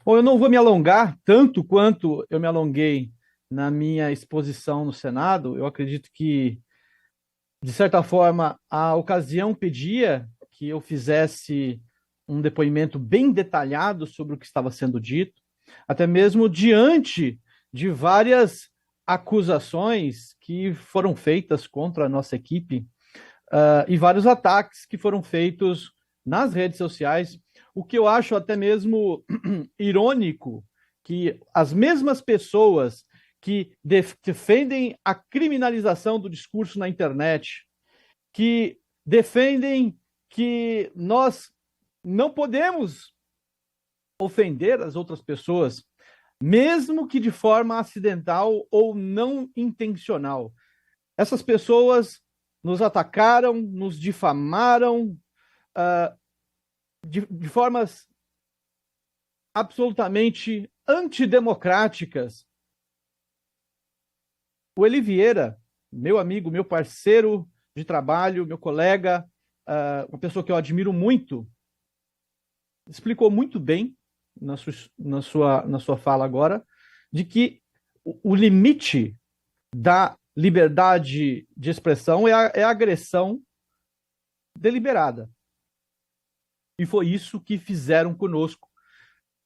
Bom, eu não vou me alongar tanto quanto eu me alonguei na minha exposição no Senado. Eu acredito que, de certa forma, a ocasião pedia que eu fizesse um depoimento bem detalhado sobre o que estava sendo dito, até mesmo diante de várias acusações que foram feitas contra a nossa equipe, e vários ataques que foram feitos nas redes sociais, o que eu acho até mesmo irônico que as mesmas pessoas que defendem a criminalização do discurso na internet, que defendem que nós não podemos ofender as outras pessoas, mesmo que de forma acidental ou não intencional. Essas pessoas nos atacaram, nos difamaram de formas absolutamente antidemocráticas. O Eli Vieira, meu amigo, meu parceiro de trabalho, meu colega, uma pessoa que eu admiro muito, explicou muito bem na sua fala agora, de que o limite da liberdade de expressão é a agressão deliberada. E foi isso que fizeram conosco.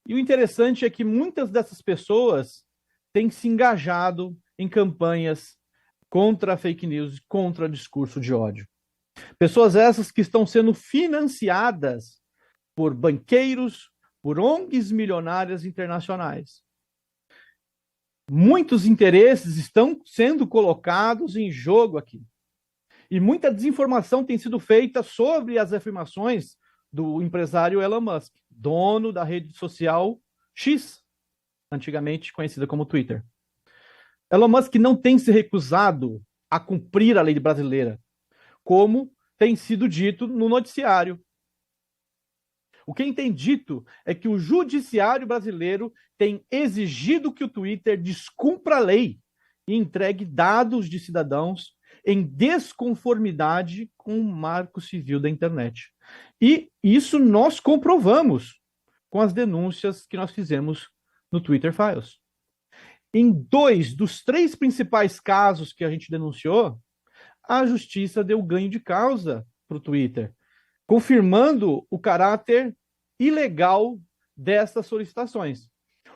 E o interessante é que muitas dessas pessoas têm se engajado em campanhas contra a fake news, contra o discurso de ódio. Pessoas essas que estão sendo financiadas por banqueiros, por ONGs milionárias internacionais. Muitos interesses estão sendo colocados em jogo aqui. E muita desinformação tem sido feita sobre as afirmações do empresário Elon Musk, dono da rede social X, antigamente conhecida como Twitter. Elon Musk não tem se recusado a cumprir a lei brasileira, como tem sido dito no noticiário. O que tem dito é que o judiciário brasileiro tem exigido que o Twitter descumpra a lei e entregue dados de cidadãos em desconformidade com o Marco Civil da internet. E isso nós comprovamos com as denúncias que nós fizemos no Twitter Files. Em 2 dos 3 principais casos que a gente denunciou, a justiça deu ganho de causa para o Twitter, confirmando o caráter ilegal dessas solicitações.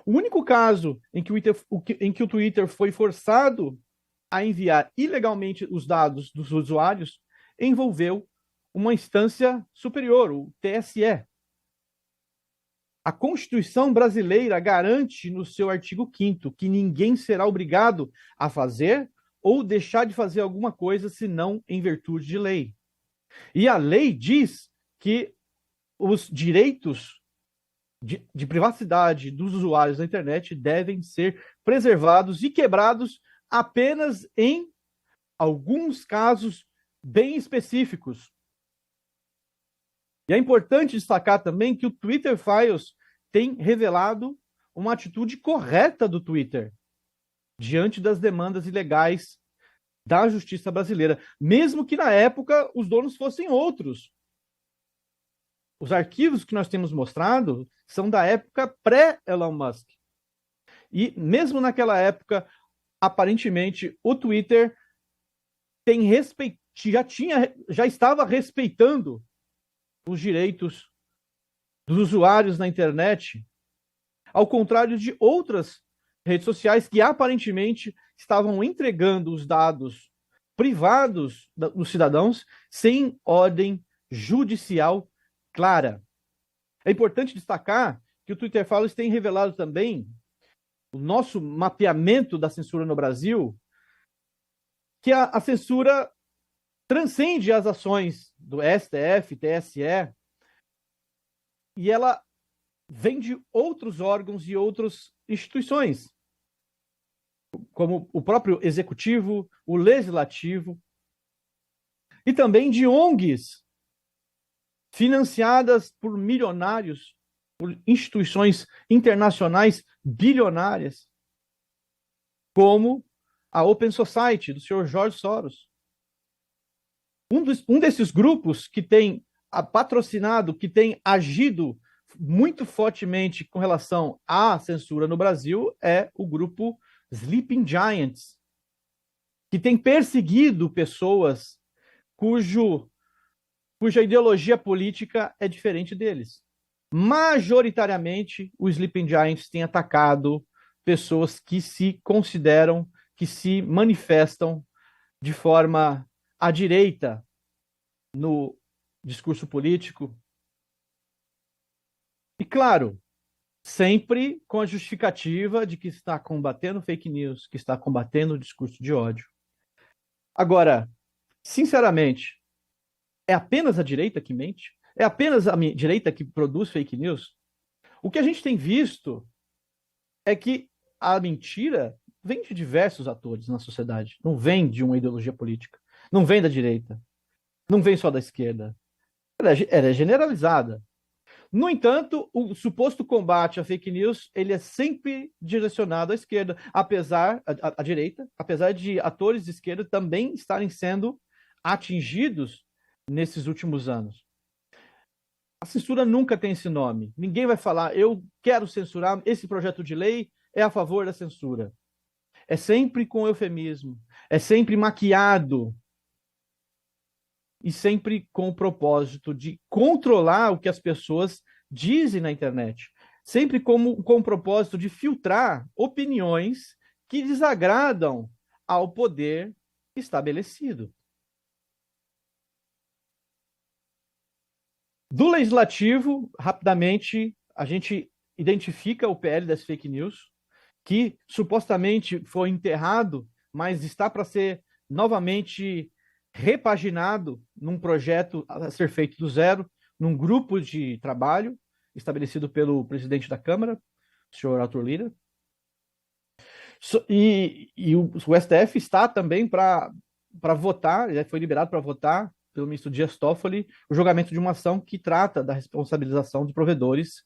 O único caso em que o Twitter foi forçado a enviar ilegalmente os dados dos usuários envolveu uma instância superior, o TSE. A Constituição brasileira garante no seu artigo 5º que ninguém será obrigado a fazer ou deixar de fazer alguma coisa senão em virtude de lei. E a lei diz que os direitos de privacidade dos usuários da internet devem ser preservados e quebrados apenas em alguns casos bem específicos. E é importante destacar também que o Twitter Files tem revelado uma atitude correta do Twitter diante das demandas ilegais da justiça brasileira, mesmo que na época os donos fossem outros. Os arquivos que nós temos mostrado são da época pré-Elon Musk. E mesmo naquela época, aparentemente, o Twitter já estava respeitando os direitos dos usuários na internet, ao contrário de outras redes sociais que aparentemente estavam entregando os dados privados dos cidadãos sem ordem judicial clara. É importante destacar que o Twitter Files tem revelado também o nosso mapeamento da censura no Brasil, que a censura transcende as ações do STF, TSE, e ela vem de outros órgãos e outras instituições, como o próprio executivo, o legislativo, e também de ONGs financiadas por milionários, por instituições internacionais bilionárias, como a Open Society, do senhor George Soros. Um desses grupos que tem patrocinado, que tem agido muito fortemente com relação à censura no Brasil é o grupo Sleeping Giants, que tem perseguido pessoas cuja ideologia política é diferente deles. Majoritariamente, os Sleeping Giants têm atacado pessoas que se consideram, que se manifestam de forma à direita no discurso político. E, claro, sempre com a justificativa de que está combatendo fake news, que está combatendo o discurso de ódio. Agora, sinceramente, é apenas a direita que mente? É apenas a direita que produz fake news? O que a gente tem visto é que a mentira vem de diversos atores na sociedade. Não vem de uma ideologia política. Não vem da direita. Não vem só da esquerda. Ela é generalizada. No entanto, o suposto combate à fake news ele é sempre direcionado à esquerda, à direita, apesar de atores de esquerda também estarem sendo atingidos nesses últimos anos. A censura nunca tem esse nome. Ninguém vai falar, eu quero censurar, esse projeto de lei é a favor da censura. É sempre com eufemismo, é sempre maquiado e sempre com o propósito de controlar o que as pessoas dizem na internet. Sempre com o propósito de filtrar opiniões que desagradam ao poder estabelecido. Do legislativo, rapidamente, a gente identifica o PL das fake news, que supostamente foi enterrado, mas está para ser novamente repaginado num projeto a ser feito do zero, num grupo de trabalho estabelecido pelo presidente da Câmara, o senhor Arthur Lira. E o STF está também para votar, já foi liberado para votar pelo ministro Dias Toffoli, o julgamento de uma ação que trata da responsabilização de provedores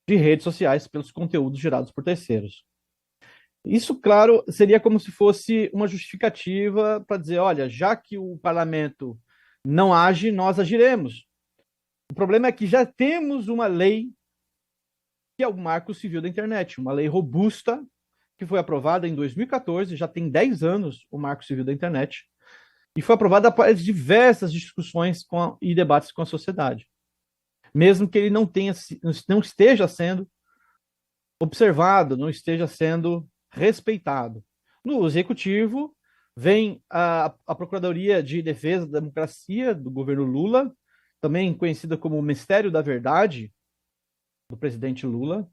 de redes sociais pelos conteúdos gerados por terceiros. Isso, claro, seria como se fosse uma justificativa para dizer, olha, já que o parlamento não age, nós agiremos. O problema é que já temos uma lei que é o Marco Civil da Internet, uma lei robusta que foi aprovada em 2014, já tem 10 anos o Marco Civil da Internet, e foi aprovada após diversas discussões e debates com a sociedade. Mesmo que ele não esteja sendo observado, não esteja sendo respeitado. No Executivo, vem a Procuradoria de Defesa da Democracia do governo Lula, também conhecida como o Ministério da Verdade, do presidente Lula,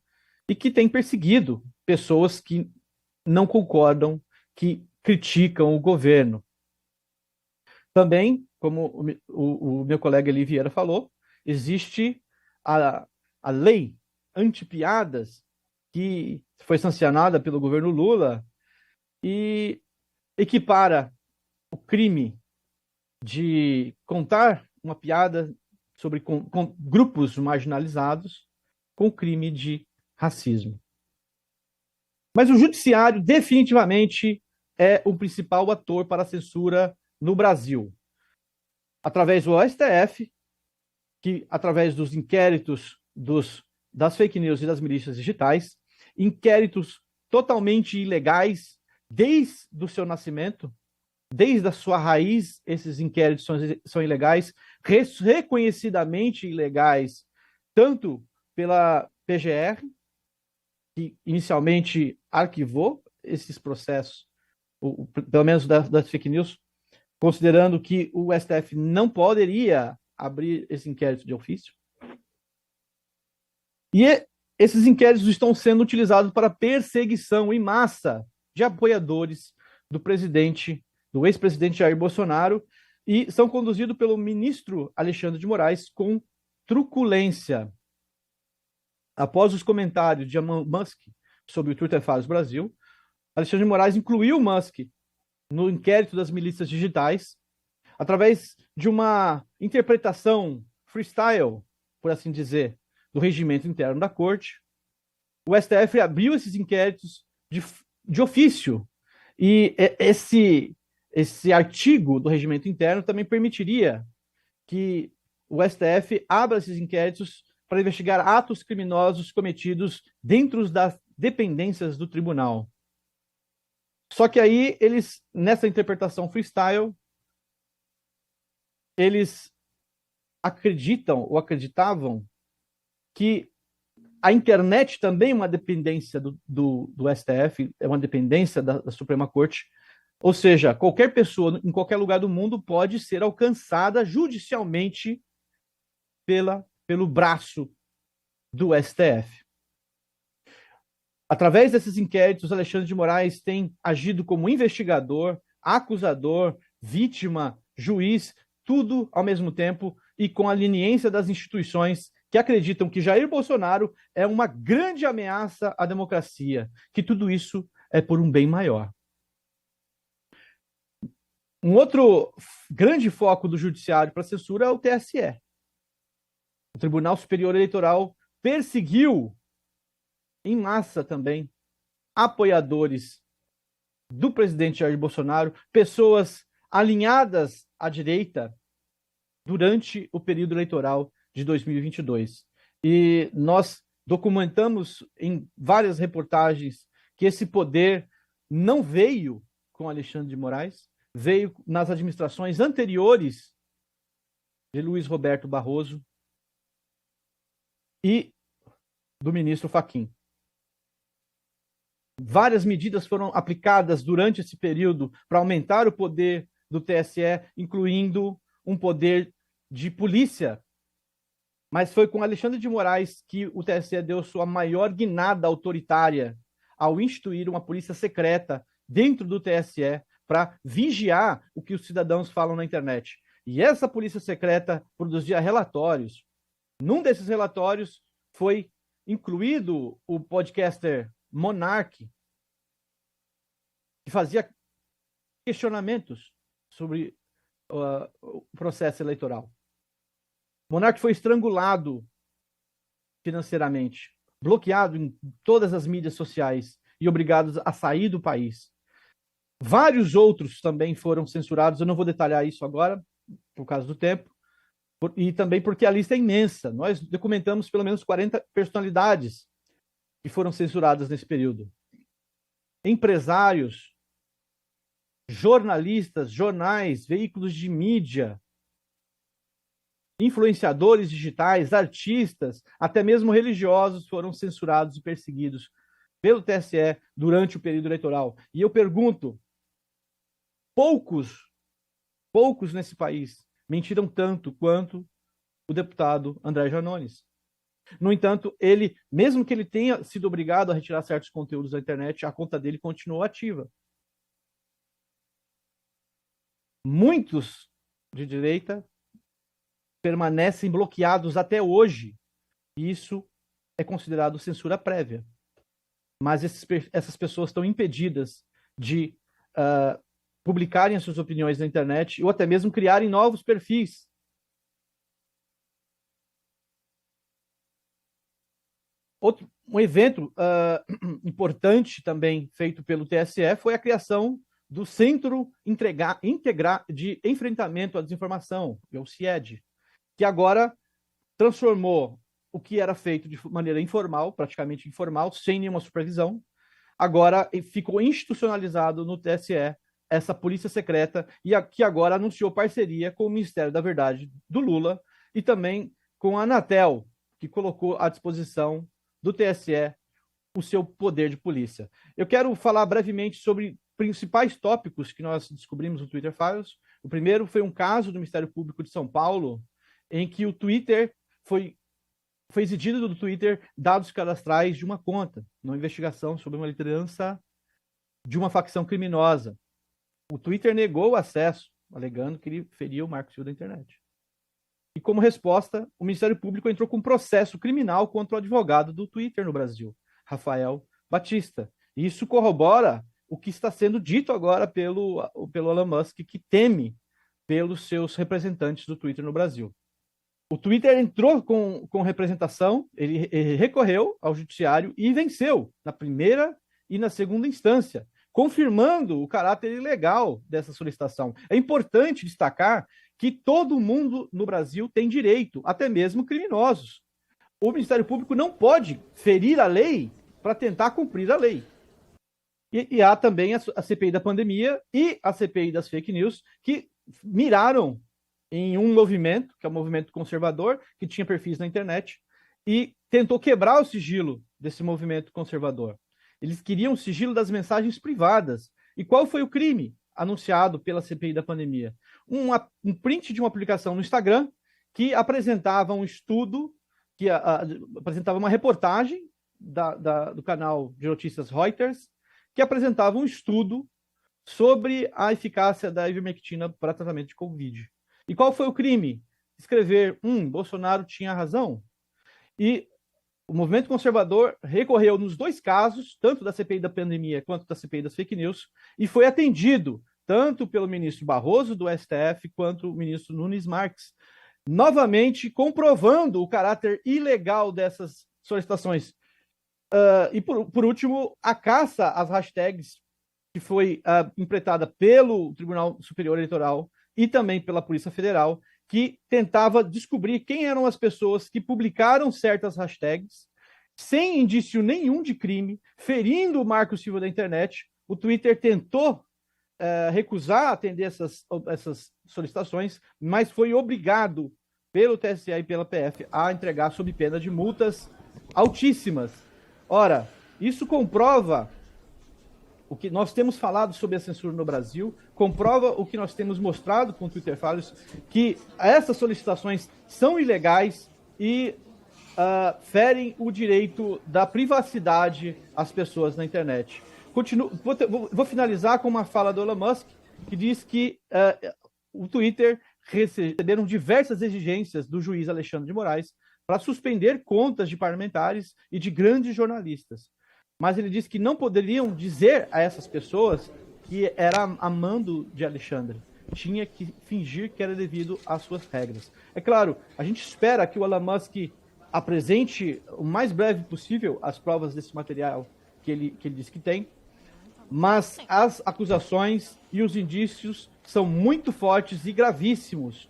e que tem perseguido pessoas que não concordam, que criticam o governo. Também, como o meu colega Eli Vieira falou, existe a lei anti-piadas que foi sancionada pelo governo Lula e equipara o crime de contar uma piada sobre com grupos marginalizados com o crime de racismo. Mas o judiciário definitivamente é o principal ator para a censura no Brasil. Através do STF, que através dos inquéritos das fake news e das milícias digitais, inquéritos totalmente ilegais desde o seu nascimento, desde a sua raiz, esses inquéritos são ilegais, reconhecidamente ilegais, tanto pela PGR, que inicialmente arquivou esses processos, pelo menos das fake news, considerando que o STF não poderia abrir esse inquérito de ofício. E esses inquéritos estão sendo utilizados para perseguição em massa de apoiadores do ex-presidente Jair Bolsonaro, e são conduzidos pelo ministro Alexandre de Moraes com truculência. Após os comentários de Elon Musk sobre o Twitter Files Brasil, Alexandre de Moraes incluiu Musk no inquérito das milícias digitais, através de uma interpretação freestyle, por assim dizer, do regimento interno da corte. O STF abriu esses inquéritos de ofício, e esse artigo do regimento interno também permitiria que o STF abra esses inquéritos para investigar atos criminosos cometidos dentro das dependências do tribunal. Só que aí eles, nessa interpretação freestyle, eles acreditam ou acreditavam que a internet também é uma dependência do STF, é uma dependência da Suprema Corte, ou seja, qualquer pessoa em qualquer lugar do mundo pode ser alcançada judicialmente pelo braço do STF. Através desses inquéritos, Alexandre de Moraes tem agido como investigador, acusador, vítima, juiz, tudo ao mesmo tempo e com a leniência das instituições que acreditam que Jair Bolsonaro é uma grande ameaça à democracia, que tudo isso é por um bem maior. Um outro grande foco do judiciário para censura é o TSE. O Tribunal Superior Eleitoral perseguiu em massa também apoiadores do presidente Jair Bolsonaro, pessoas alinhadas à direita durante o período eleitoral de 2022. E nós documentamos em várias reportagens que esse poder não veio com Alexandre de Moraes, veio nas administrações anteriores de Luiz Roberto Barroso e do ministro Fachin. Várias medidas foram aplicadas durante esse período para aumentar o poder do TSE, incluindo um poder de polícia. Mas foi com Alexandre de Moraes que o TSE deu sua maior guinada autoritária ao instituir uma polícia secreta dentro do TSE para vigiar o que os cidadãos falam na internet. E essa polícia secreta produzia relatórios. Num desses relatórios foi incluído o podcaster Monark, que fazia questionamentos sobre o processo eleitoral. Monark foi estrangulado financeiramente, bloqueado em todas as mídias sociais e obrigado a sair do país. Vários outros também foram censurados, eu não vou detalhar isso agora, por causa do tempo, e também porque a lista é imensa. Nós documentamos pelo menos 40 personalidades que foram censuradas nesse período. Empresários, jornalistas, jornais, veículos de mídia, influenciadores digitais, artistas, até mesmo religiosos foram censurados e perseguidos pelo TSE durante o período eleitoral. E eu pergunto, poucos nesse país mentiram tanto quanto o deputado André Janones. No entanto, ele, mesmo que ele tenha sido obrigado a retirar certos conteúdos da internet, a conta dele continuou ativa. Muitos de direita permanecem bloqueados até hoje. E isso é considerado censura prévia. Mas essas pessoas estão impedidas de publicarem as suas opiniões na internet ou até mesmo criarem novos perfis. Um evento importante também feito pelo TSE foi a criação do Centro de Enfrentamento à Desinformação, o CIED, que agora transformou o que era feito de maneira informal, praticamente informal, sem nenhuma supervisão, agora ficou institucionalizado no TSE, essa polícia secreta, e que agora anunciou parceria com o Ministério da Verdade do Lula e também com a Anatel, que colocou à disposição do TSE o seu poder de polícia. Eu quero falar brevemente sobre principais tópicos que nós descobrimos no Twitter Files. O primeiro foi um caso do Ministério Público de São Paulo, em que o Twitter foi exigido do Twitter dados cadastrais de uma conta, numa investigação sobre uma liderança de uma facção criminosa. O Twitter negou o acesso, alegando que ele feria o marco civil da internet. E como resposta, o Ministério Público entrou com um processo criminal contra o advogado do Twitter no Brasil, Rafael Batista. E isso corrobora o que está sendo dito agora pelo Elon Musk, que teme pelos seus representantes do Twitter no Brasil. O Twitter entrou com representação, ele recorreu ao judiciário e venceu na primeira e na segunda instância, confirmando o caráter ilegal dessa solicitação. É importante destacar que todo mundo no Brasil tem direito, até mesmo criminosos, o Ministério Público não pode ferir a lei para tentar cumprir a lei. E há também a CPI da pandemia e a CPI das fake news, que miraram em um movimento, que é o movimento conservador, que tinha perfis na internet, e tentou quebrar o sigilo desse movimento conservador. Eles queriam o sigilo das mensagens privadas. E qual foi o crime anunciado pela CPI da pandemia? Um print de uma publicação no Instagram que apresentava um estudo, que apresentava uma reportagem do canal de notícias Reuters, que apresentava um estudo sobre a eficácia da ivermectina para tratamento de Covid. E qual foi o crime? Escrever, Bolsonaro tinha razão. E o movimento conservador recorreu nos dois casos, tanto da CPI da pandemia quanto da CPI das fake news, e foi atendido tanto pelo ministro Barroso do STF quanto o ministro Nunes Marques, novamente comprovando o caráter ilegal dessas solicitações. E por último, a caça às hashtags que foi empreitada pelo Tribunal Superior Eleitoral e também pela Polícia Federal, que tentava descobrir quem eram as pessoas que publicaram certas hashtags sem indício nenhum de crime, ferindo o Marco Silva da internet. O Twitter tentou recusar atender essas solicitações, mas foi obrigado pelo TSE e pela PF a entregar sob pena de multas altíssimas. Ora, isso comprova o que nós temos falado sobre a censura no Brasil, comprova o que nós temos mostrado com o Twitter Files, que essas solicitações são ilegais e ferem o direito da privacidade às pessoas na internet. Vou finalizar com uma fala do Elon Musk, que diz que o Twitter receberam diversas exigências do juiz Alexandre de Moraes para suspender contas de parlamentares e de grandes jornalistas. Mas ele disse que não poderiam dizer a essas pessoas que era a mando de Alexandre. Tinha que fingir que era devido às suas regras. É claro, a gente espera que o Elon Musk apresente o mais breve possível as provas desse material que ele disse que tem, mas as acusações e os indícios são muito fortes e gravíssimos